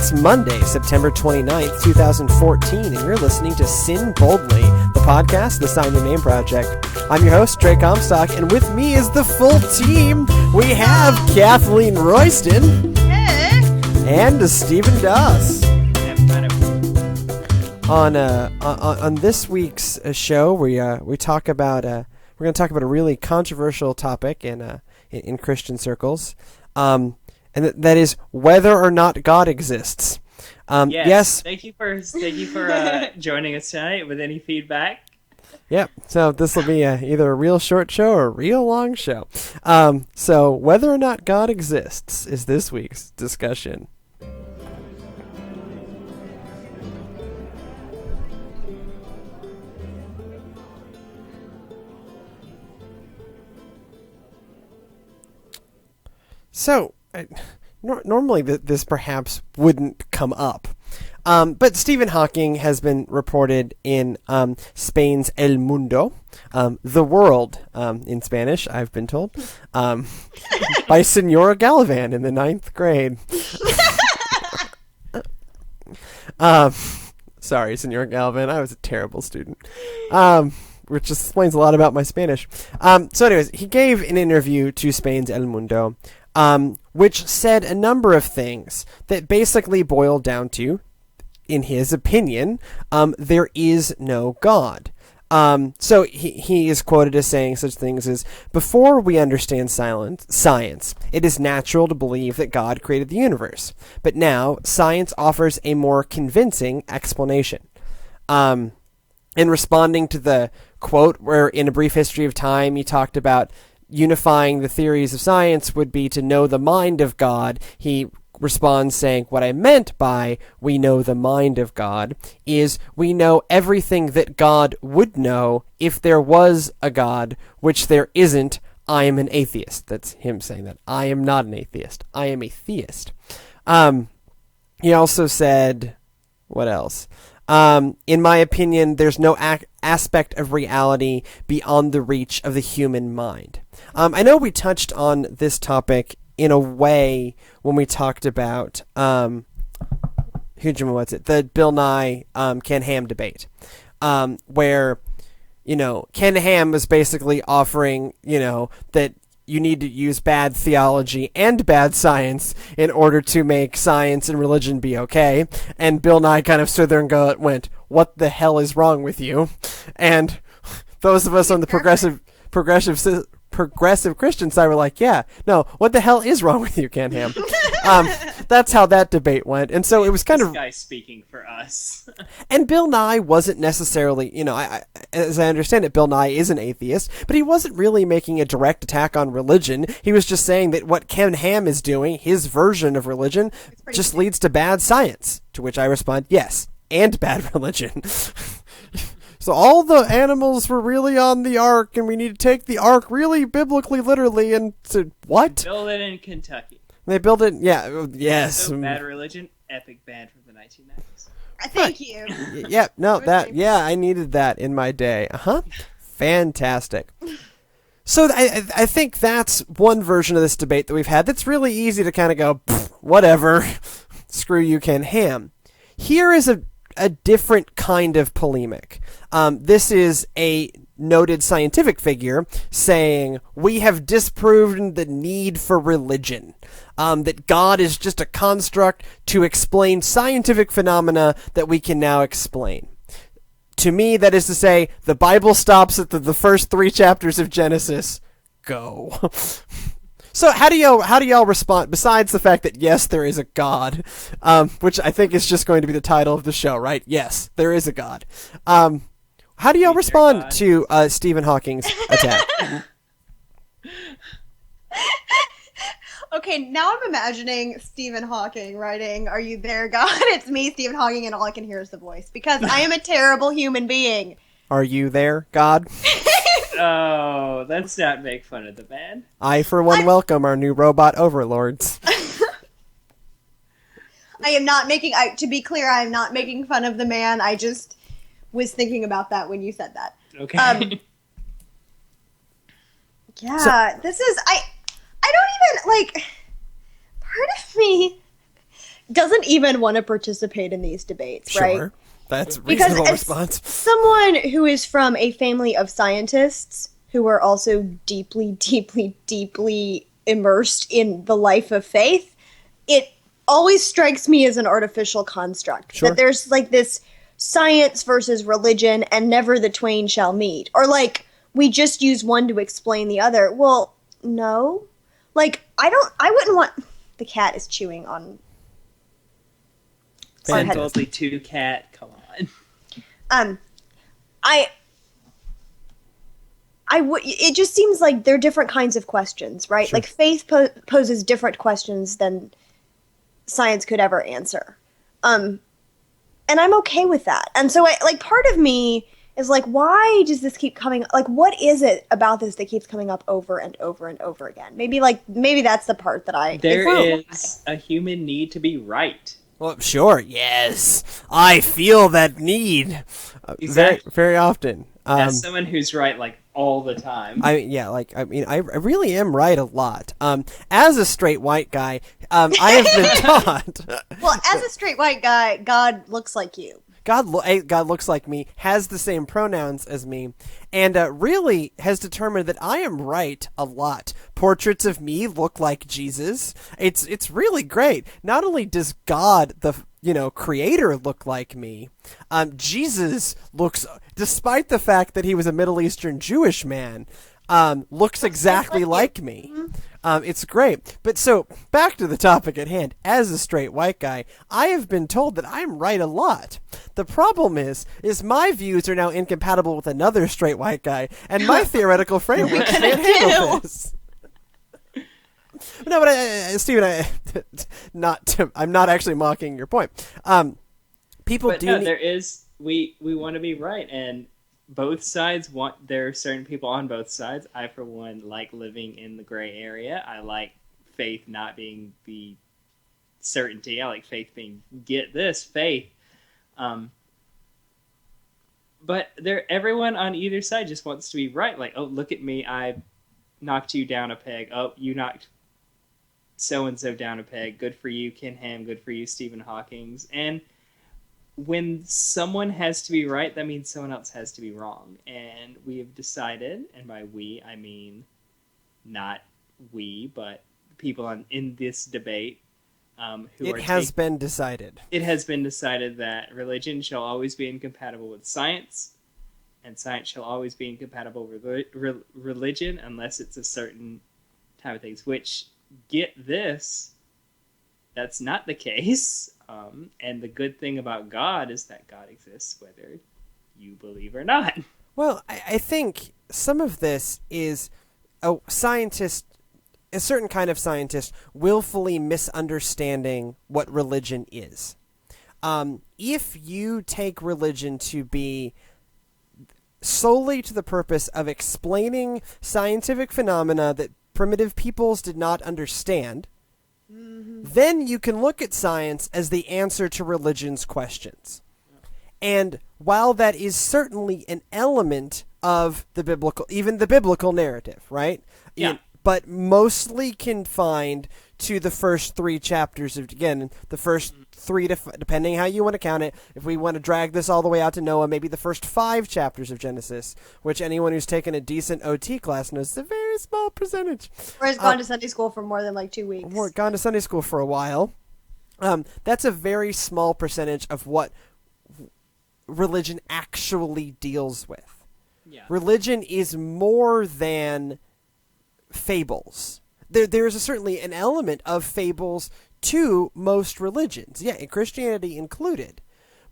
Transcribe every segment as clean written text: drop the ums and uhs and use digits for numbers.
It's Monday, September 29th, 2014, and you're listening to SYN Boldly, the podcast, the Sign Your Name Project. I'm your host, Trey Comstock, and with me is the full team. We have Kathleen Royston and Stephen Doss. On this week's show, we talk about we're going to talk about a really controversial topic in Christian circles, and that is whether or not God exists. Yes. Thank you for joining us tonight. With any feedback? Yep. So this will be either a real short show or a real long show. So whether or not God exists is this week's discussion. So, normally this perhaps wouldn't come up, but Stephen Hawking has been reported in Spain's El Mundo, the world in Spanish, I've been told, by Senora Gallivan in the 9th grade. Sorry, Senora Gallivan, I was a terrible student. Which just explains a lot about my Spanish. So anyways, he gave an interview to Spain's El Mundo, which said a number of things that basically boiled down to, in his opinion, there is no God. So he is quoted as saying such things as, before we understand science, it is natural to believe that God created the universe. But now, science offers a more convincing explanation. In responding to the quote where in A Brief History of Time he talked about unifying the theories of science would be to know the mind of God, he responds saying, what I meant by we know the mind of God is we know everything that God would know if there was a God, which there isn't. I am an atheist. That's him saying that. I am not an atheist. I am a theist. He also said, what else? In my opinion, there's no aspect of reality beyond the reach of the human mind. I know we touched on this topic in a way when we talked about the Bill Nye Ken Ham debate, where Ken Ham was basically offering that you need to use bad theology and bad science in order to make science and religion be okay. And Bill Nye kind of stood there and went, what the hell is wrong with you? And those of us on the progressive Christian side were like, yeah, no, what the hell is wrong with you, Ken Ham? That's how that debate went. And so it was kind of... This guy speaking for us. And Bill Nye wasn't necessarily, as I understand it, Bill Nye is an atheist, but he wasn't really making a direct attack on religion. He was just saying that what Ken Ham is doing, his version of religion, just leads to bad science. To which I respond, yes, and bad religion. So all the animals were really on the ark, and we need to take the ark really biblically literally, and so, what? Build it in Kentucky. They built it, yeah, yes. So Bad Religion, epic band from the 1990s. Thank you. Yeah, no, I needed that in my day. Fantastic. So I think that's one version of this debate that we've had that's really easy to kind of go, whatever, screw you, Ken Ham. Here is a different kind of polemic. This is a noted scientific figure saying, we have disproven the need for religion. That God is just a construct to explain scientific phenomena that we can now explain. To me, that is to say, the Bible stops at the first 3 chapters of Genesis. Go. So how do y'all respond, besides the fact that, yes, there is a God, which I think is just going to be the title of the show, right? Yes, there is a God. How do y'all respond to Stephen Hawking's attack? Okay, now I'm imagining Stephen Hawking writing, "Are you there, God? It's me, Stephen Hawking, and all I can hear is the voice, because I am a terrible human being." Are you there, God? Oh, let's not make fun of the band. I, for one, welcome our new robot overlords. I am not making, to be clear, I am not making fun of the man. I just was thinking about that when you said that. Okay. Yeah, this is, I don't even, part of me doesn't even want to participate in these debates, right? Sure. That's a Because reasonable as response. someone who is from a family of scientists who are also deeply, deeply, deeply immersed in the life of faith, it always strikes me as an artificial construct. Sure. That there's like this science versus religion and never the twain shall meet. Or like we just use one to explain the other. Well, no. Like I wouldn't want the cat is chewing on Totally two cat. Come on. I it just seems like they're different kinds of questions, right? Sure. Like faith poses different questions than science could ever answer. And I'm okay with that. And so part of me is like, why does this keep coming? Like, what is it about this that keeps coming up over and over and over again? Maybe that's the part that There is a human need to be right. Well, sure, yes. I feel that need very, very often. As someone who's right, like, all the time. I really am right a lot. As a straight white guy, I have been taught. Well, as a straight white guy, God looks like you. God looks like me, has the same pronouns as me, and really has determined that I am right a lot. Portraits of me look like Jesus. It's really great. Not only does God, the creator, look like me, Jesus looks, despite the fact that he was a Middle Eastern Jewish man, looks exactly like me. It's great. But so, back to the topic at hand. As a straight white guy, I have been told that I'm right a lot. The problem is my views are now incompatible with another straight white guy, and my theoretical framework can't handle this. No, but Stephen, I'm not actually mocking your point. We want to be right, and both sides there are certain people on both sides. I, for one, like living in the gray area. I like faith not being the certainty. I like faith being, get this, faith. But everyone on either side just wants to be right. Like, oh, look at me, I knocked you down a peg. Oh, you knocked so-and-so down a peg. Good for you, Ken Ham. Good for you, Stephen Hawking's. And when someone has to be right, that means someone else has to be wrong. And we have decided, and by we, I mean not we, but people in this debate It has been decided that religion shall always be incompatible with science, and science shall always be incompatible with religion unless it's a certain type of things, which, get this, that's not the case. And the good thing about God is that God exists whether you believe or not. Well, I think some of this is a certain kind of scientist willfully misunderstanding what religion is. If you take religion to be solely to the purpose of explaining scientific phenomena that primitive peoples did not understand, then you can look at science as the answer to religion's questions. And while that is certainly an element of the biblical narrative, right? Yeah. But mostly confined to the first 3 chapters of, again, the first 3 depending how you want to count it. If we want to drag this all the way out to Noah, maybe the first 5 chapters of Genesis, which anyone who's taken a decent OT class knows is a very small percentage. Or has gone to Sunday school for more than 2 weeks. Or gone to Sunday school for a while. That's a very small percentage of what religion actually deals with. Yeah. Religion is more than fables. There's certainly an element of fables to most religions, and Christianity included.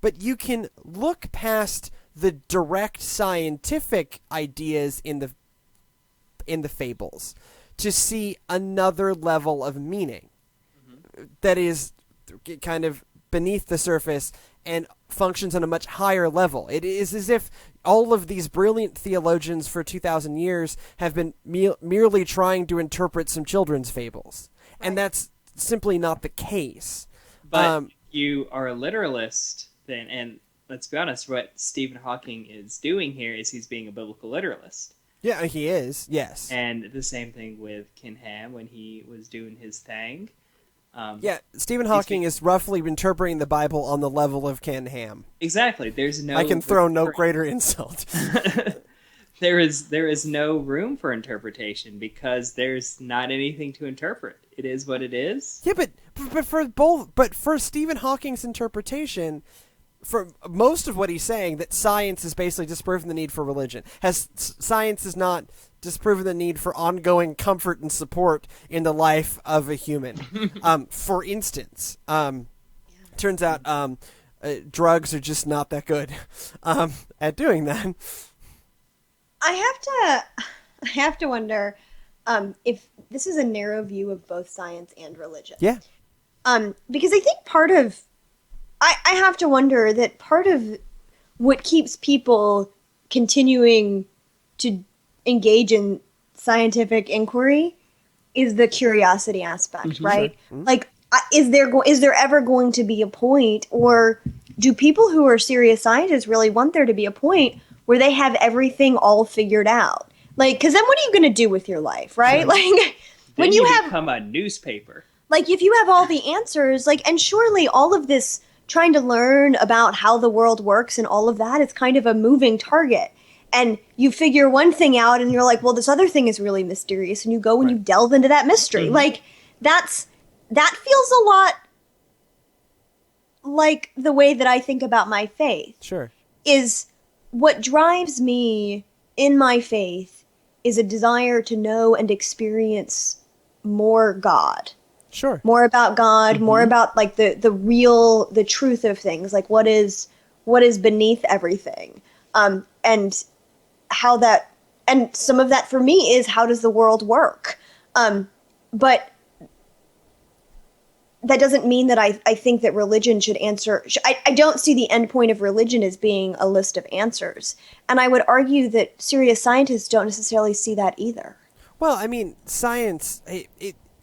But you can look past the direct scientific ideas in the fables to see another level of meaning that is kind of beneath the surface and functions on a much higher level. It is as if all of these brilliant theologians for 2,000 years have been merely trying to interpret some children's fables. Right. And that's simply not the case. But you are a literalist then, and let's be honest, what Stephen Hawking is doing here is he's being a biblical literalist. Yeah, he is, yes. And the same thing with Ken Ham when he was doing his thing. Yeah, Stephen Hawking is roughly interpreting the Bible on the level of canned ham. Exactly. There's no. I can throw no greater insult. There is no room for interpretation because there's not anything to interpret. It is what it is. Yeah, but for Stephen Hawking's interpretation, for most of what he's saying, that science is basically disproven the need for religion. Science is not disproven the need for ongoing comfort and support in the life of a human. For instance, turns out drugs are just not that good at doing that. I have to wonder if this is a narrow view of both science and religion. Yeah. Because I think I have to wonder that part of what keeps people continuing to engage in scientific inquiry is the curiosity aspect, right? Sure. Mm-hmm. Like, is there ever going to be a point, or do people who are serious scientists really want there to be a point where they have everything all figured out? Like, because then what are you going to do with your life, right? Like, when you become a newspaper. Like, if you have all the answers, like, and surely all of this trying to learn about how the world works and all of that is kind of a moving target. And you figure one thing out and you're like, well, this other thing is really mysterious. And you go and you delve into that mystery. Mm-hmm. Like, that feels a lot like the way that I think about my faith. Sure. Is what drives me in my faith is a desire to know and experience more God. Sure. More about God, mm-hmm. more about like the truth of things, like what is beneath everything. And how that, and some of that for me is, how does the world work? But that doesn't mean that I think that religion should answer. I don't see the end point of religion as being a list of answers. And I would argue that serious scientists don't necessarily see that either. Well, I mean, science,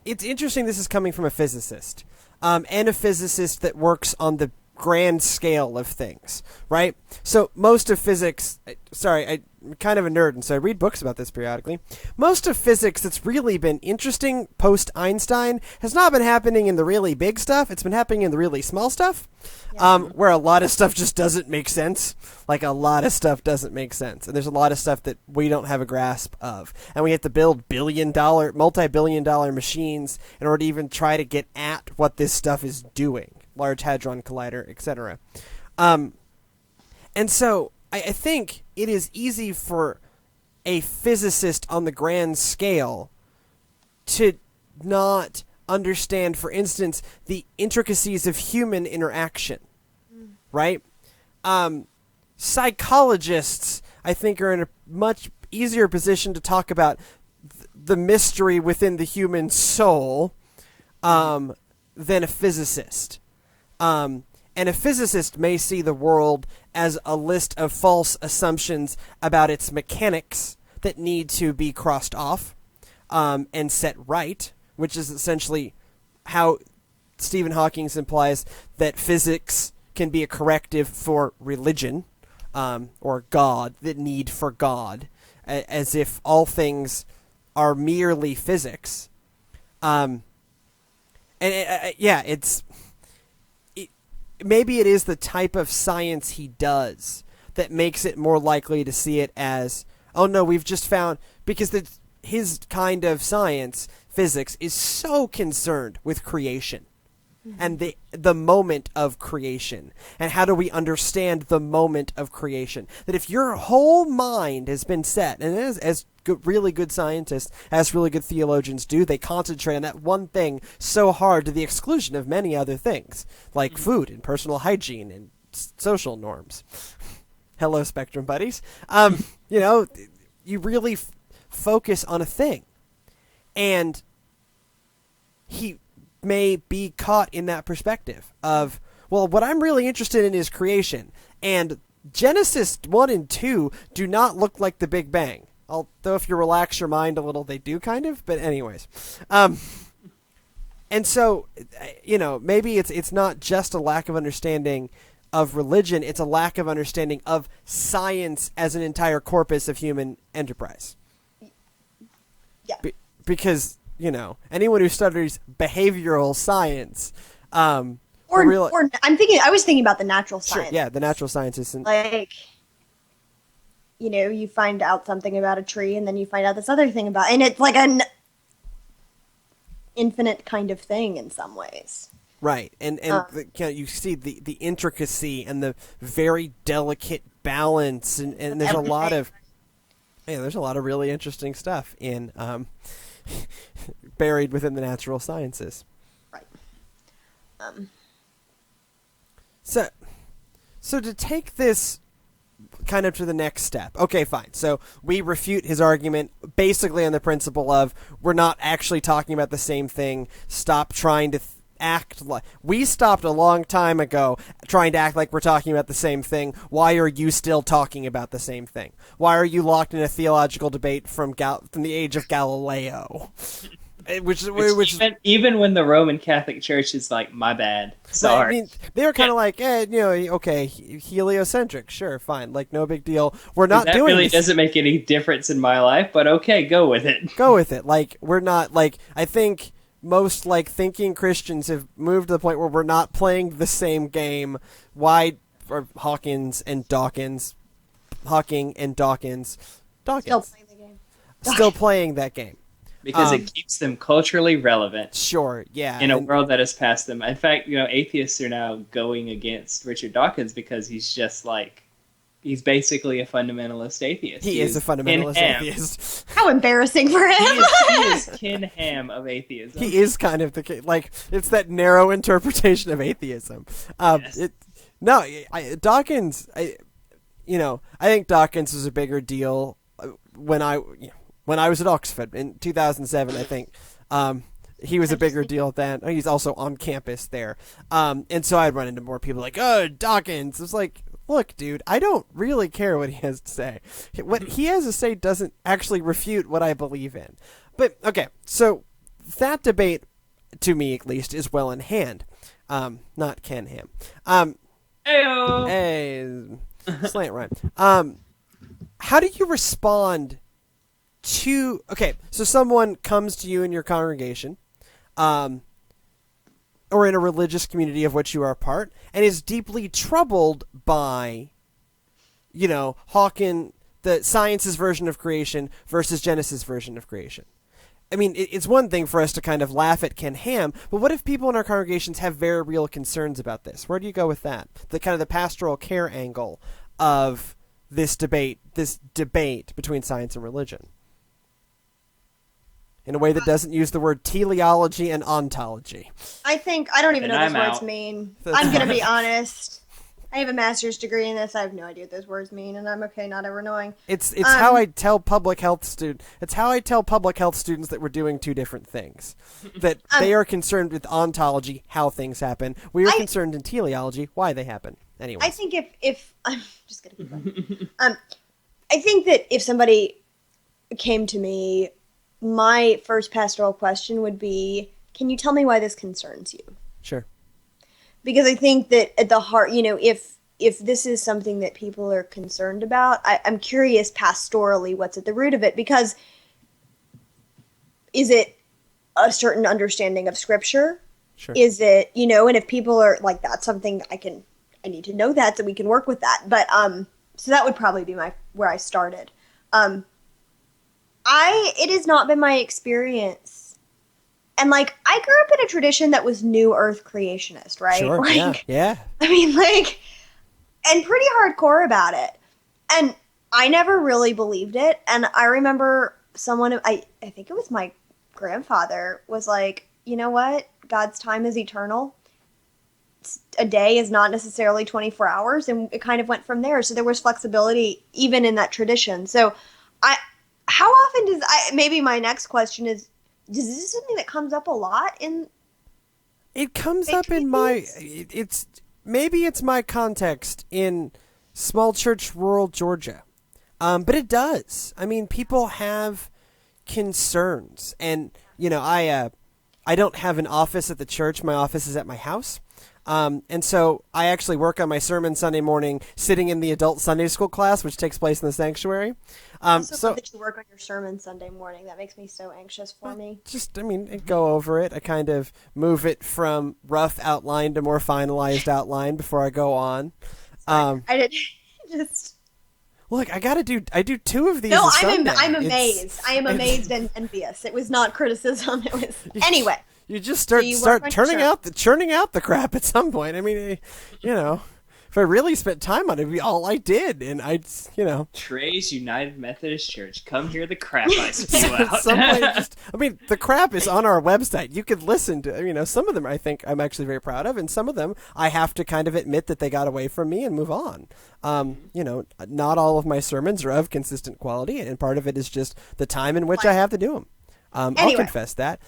it's interesting this is coming from a physicist, and a physicist that works on the grand scale of things, right? So most of physics, I'm kind of a nerd, and so I read books about this periodically. Most of physics that's really been interesting post-Einstein has not been happening in the really big stuff. It's been happening in the really small stuff, where a lot of stuff just doesn't make sense. Like, a lot of stuff doesn't make sense. And there's a lot of stuff that we don't have a grasp of. And we have to build multi-billion-dollar machines in order to even try to get at what this stuff is doing. Large Hadron Collider, etc. And so I think it is easy for a physicist on the grand scale to not understand, for instance, the intricacies of human interaction, right? Psychologists, I think, are in a much easier position to talk about the mystery within the human soul than a physicist. And a physicist may see the world as a list of false assumptions about its mechanics that need to be crossed off and set right, which is essentially how Stephen Hawking implies that physics can be a corrective for religion or God, the need for God, as if all things are merely physics. Maybe it is the type of science he does that makes it more likely to see it as, oh no, we've just found, because his kind of science, physics, is so concerned with creation and the moment of creation. And how do we understand the moment of creation? That if your whole mind has been set, and as really good scientists, as really good theologians do, they concentrate on that one thing so hard to the exclusion of many other things, like food and personal hygiene and social norms. Hello, Spectrum buddies. You really focus on a thing. And he may be caught in that perspective of, well, what I'm really interested in is creation. And Genesis 1 and 2 do not look like the Big Bang. Although if you relax your mind a little, they do kind of. But anyways. And so, maybe it's not just a lack of understanding of religion. It's a lack of understanding of science as an entire corpus of human enterprise. Yeah. Because anyone who studies behavioral science, or I was thinking about the natural sure, science. yeah, the natural scientists, and Like, you find out something about a tree, and then you find out this other thing about, and it's like an infinite kind of thing in some ways. right, and you see the intricacy and the very delicate balance, and there's a lot of really interesting stuff in buried within the natural sciences. Right. So to take this kind of to the next step. Okay, fine. So we refute his argument basically on the principle of we're not actually talking about the same thing. Stop trying to act like... We stopped a long time ago trying to act like we're talking about the same thing. Why are you still talking about the same thing? Why are you locked in a theological debate from the age of Galileo? Which even when the Roman Catholic Church is like, my bad, sorry. I mean, they were kind of like, okay, heliocentric, sure, fine, like no big deal. We're not doing that. Really this. Doesn't make any difference in my life, but okay, go with it. Go with it. Like we're not like I think most like thinking Christians have moved to the point where we're not playing the same game. Why are Hawking and Dawkins Still playing the game. Still playing that game. Because it keeps them culturally relevant. Sure, yeah. In a world that has passed them. In fact, atheists are now going against Richard Dawkins because he's just like, he's basically a fundamentalist atheist. He is a fundamentalist atheist. How embarrassing for him. He is Ken Ham of atheism. He is kind of it's that narrow interpretation of atheism. Yes. Dawkins, I think Dawkins was a bigger deal when I was at Oxford in 2007, I think. He was a bigger deal then. He's also on campus there. And so I'd run into more people like, oh, Dawkins. It's like, look, dude, I don't really care what he has to say. What he has to say doesn't actually refute what I believe in. But, okay, so that debate, to me at least, is well in hand. Not Ken Ham. Heyo! Hey, slant rhyme. How do you respond to... Okay, so someone comes to you in your congregation, or in a religious community of which you are a part, and is deeply troubled by, Hawking, the science's version of creation versus Genesis' version of creation. I mean, it's one thing for us to kind of laugh at Ken Ham, but what if people in our congregations have very real concerns about this? Where do you go with that? The kind of the pastoral care angle of this debate between science and religion. In a way that doesn't use the word teleology and ontology. I don't even know what those words mean. I'm going to be honest. I have a master's degree in this. I have no idea what those words mean, and I'm okay not ever knowing. It's how I tell public health students. It's how I tell public health students that we're doing two different things. That they are concerned with ontology, how things happen. We are concerned in teleology, why they happen. Anyway, I think if I'm just gonna keep going. I think that if somebody came to me, my first pastoral question would be, "Can you tell me why this concerns you?" Sure. Because I think that at the heart, if this is something that people are concerned about, I'm curious pastorally what's at the root of it. Because is it a certain understanding of Scripture? Sure. Is it, and if people are like, that's something I need to know that so we can work with that. But so that would probably be where I started. It has not been my experience. And, I grew up in a tradition that was New Earth creationist, right? Sure, yeah. I mean, and pretty hardcore about it. And I never really believed it. And I remember someone, I think it was my grandfather, was like, you know what? God's time is eternal. A day is not necessarily 24 hours. And it kind of went from there. So there was flexibility even in that tradition. So how often maybe my next question is this something that comes up a lot in... It comes up in maybe it's my context in small church rural Georgia. But it does. I mean, people have concerns. And, I don't have an office at the church. My office is at my house. And so I actually work on my sermon Sunday morning sitting in the adult Sunday school class, which takes place in the sanctuary. I'm so glad that you work on your sermon Sunday morning. That makes me so anxious for me. I go over it. I kind of move it from rough outline to more finalized outline before I go on. I did just... Look, I do 2 of these. No, I'm amazed. I am amazed and envious. It was not criticism. It was anyway. You just start churning out the crap at some point. I mean, if I really spent time on it, it'd be all I did, and Trey's United Methodist Church. Come hear the crap I spew out. The crap is on our website. You could listen to, some of them I think I'm actually very proud of, and some of them I have to kind of admit that they got away from me and move on. Not all of my sermons are of consistent quality, and part of it is just the time in which I have to do them. I'll confess that.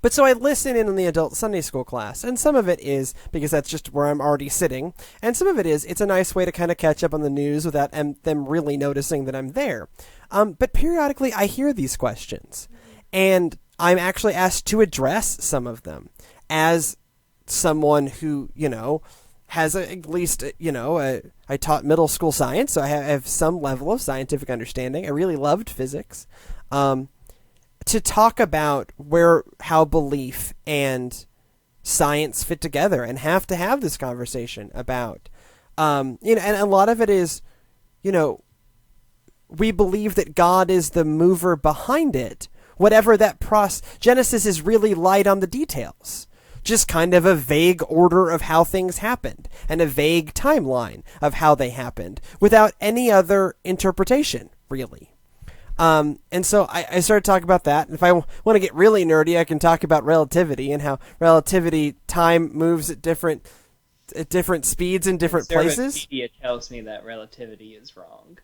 But so I listen in on the adult Sunday school class, and some of it is because that's just where I'm already sitting, and some of it is it's a nice way to kind of catch up on the news without them really noticing that I'm there. But periodically I hear these questions, and I'm actually asked to address some of them as someone who, has at least, I taught middle school science, so I have some level of scientific understanding. I really loved physics. To talk about how belief and science fit together and have to have this conversation about, and a lot of it is, we believe that God is the mover behind it. Whatever that Genesis is really light on the details. Just kind of a vague order of how things happened and a vague timeline of how they happened without any other interpretation, really. And so I started talking about that. If I want to get really nerdy, I can talk about relativity and how time moves at different speeds in different places. Conservapedia tells me that relativity is wrong.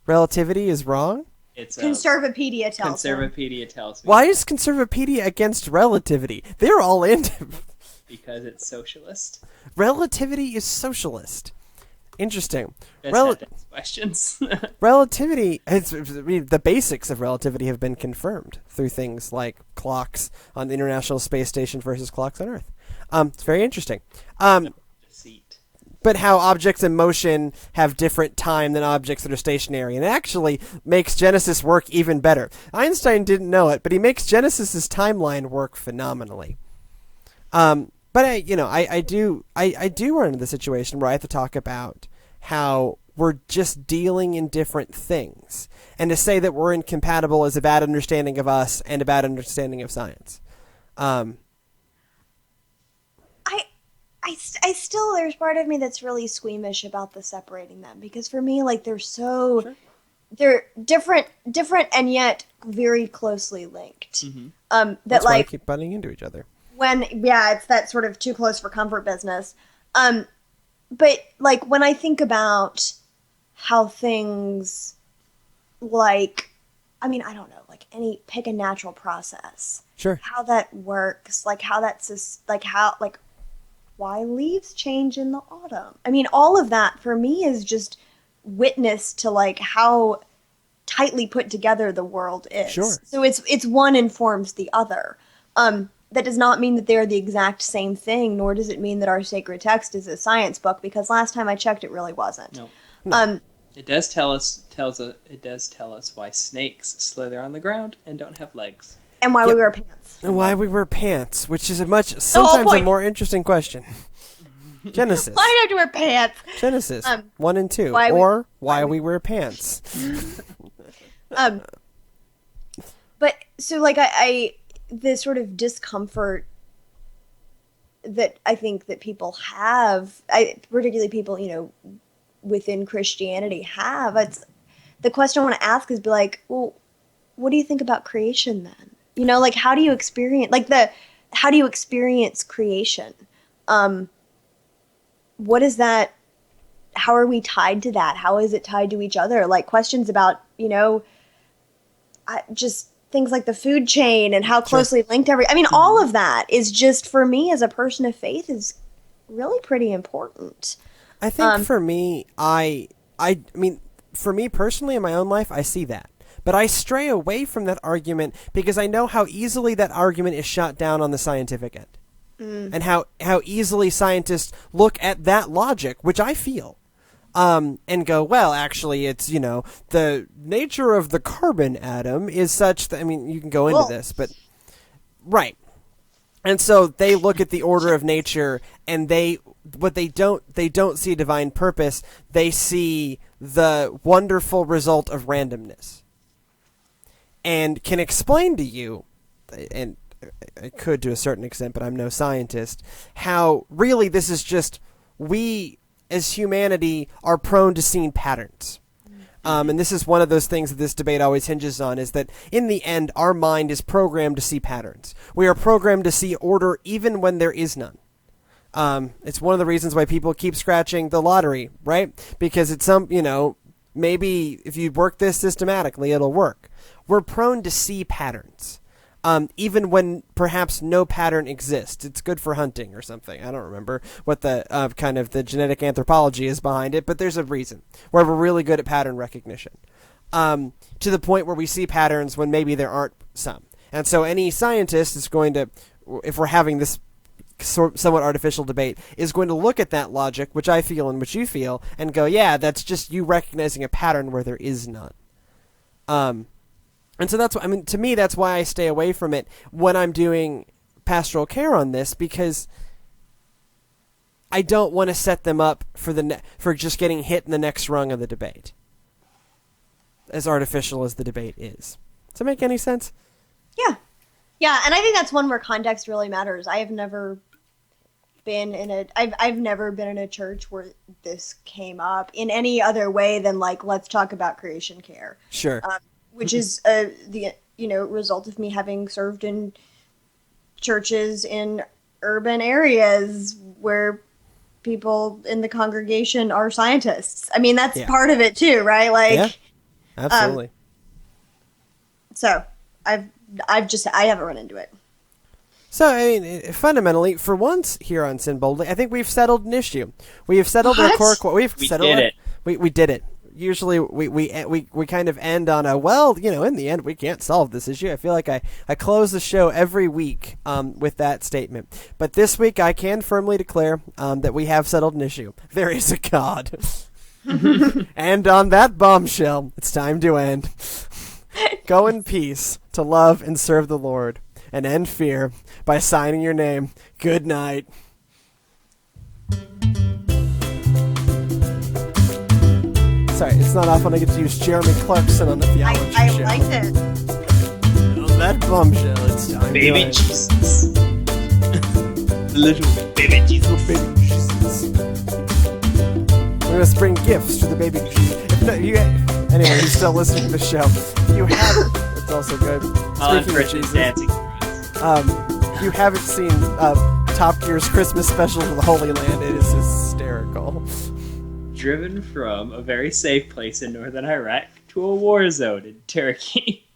Relativity is wrong? It's Conservapedia tells me. Conservapedia tells me. Why is Conservapedia against relativity? They're all into... Because it's socialist. Relativity is socialist. Interesting. Questions. Relativity, the basics of relativity have been confirmed through things like clocks on the International Space Station versus clocks on Earth. It's very interesting. But how objects in motion have different time than objects that are stationary, and it actually makes Genesis work even better. Einstein didn't know it, but he makes Genesis's timeline work phenomenally. But I do run into the situation where I have to talk about how we're just dealing in different things, and to say that we're incompatible is a bad understanding of us and a bad understanding of science. I still, there's part of me that's really squeamish about the separating them, because for me, like, they're different and yet very closely linked. Mm-hmm. That's why they keep butting into each other. It's that sort of too close for comfort business. But like when I think about how things I don't know, pick a natural process. Sure. How that works, why leaves change in the autumn. I mean, all of that for me is just witness to how tightly put together the world is. Sure. So it's one informs the other. That does not mean that they're the exact same thing, nor does it mean that our sacred text is a science book, because last time I checked, it really wasn't. No. It does tell us why snakes slither on the ground and don't have legs. And why we wear pants. And why we wear pants, which is sometimes a more interesting question. Genesis. Why do I have to wear pants? Genesis 1 and 2, why we wear pants. But so the sort of discomfort that I think that people have, particularly people, within Christianity have, the question I want to ask is well, what do you think about creation then? How do you experience, how do you experience creation? What is that? How are we tied to that? How is it tied to each other? Questions about, just things like the food chain and how closely linked all of that is just, for me as a person of faith, is really pretty important. I think for me, for me personally in my own life, I see that. But I stray away from that argument because I know how easily that argument is shot down on the scientific end. and how easily scientists look at that logic, which I feel, and go, well, actually, it's, the nature of the carbon atom is such that, I mean, you can go into this, but, right. And so they look at the order of nature, and they don't see a divine purpose. They see the wonderful result of randomness, and can explain to you, and I could to a certain extent, but I'm no scientist, how really this is just, we as humanity are prone to seeing patterns. And this is one of those things that this debate always hinges on, is that in the end, our mind is programmed to see patterns. We are programmed to see order even when there is none. It's one of the reasons why people keep scratching the lottery, right? Because it's maybe if you work this systematically, it'll work. We're prone to see patterns. Even when perhaps no pattern exists. It's good for hunting or something. I don't remember what the kind of the genetic anthropology is behind it, but there's a reason where we're really good at pattern recognition. To the point where we see patterns when maybe there aren't some. And so any scientist is going to, if we're having this somewhat artificial debate, is going to look at that logic, which I feel and which you feel, and go, yeah, that's just you recognizing a pattern where there is none. And so that's why, to me, that's why I stay away from it when I'm doing pastoral care on this, because I don't want to set them up for just getting hit in the next rung of the debate, as artificial as the debate is. Does that make any sense? Yeah. Yeah, and I think that's one where context really matters. I've never been in a church where this came up in any other way than, like, let's talk about creation care. Sure. Which is the result of me having served in churches in urban areas where people in the congregation are scientists. I mean, that's part of it too, right? Like, yeah, absolutely. So I haven't run into it. So, I mean, fundamentally, for once here on Sin Boldly, I think we've settled an issue. We have settled our core. We did it. We did it. Usually we kind of end on a, well, in the end we can't solve this issue. I feel like I close the show every week with that statement. But this week I can firmly declare that we have settled an issue. There is a God. And on that bombshell, it's time to end. Go in peace to love and serve the Lord, and end fear by signing your name. Good night. Sorry, it's not often I get to use Jeremy Clarkson on the theology show. I liked it. On that bombshell, it's time baby to end. Jesus. The little baby Jesus. Baby Jesus. We're gonna bring gifts to the baby Jesus. Anyway, you're still listening to the show. You haven't. It's also good. Speaking of Jesus, dancing. you haven't seen Top Gear's Christmas special to the Holy Land. It is hysterical. Driven from a very safe place in northern Iraq to a war zone in Turkey.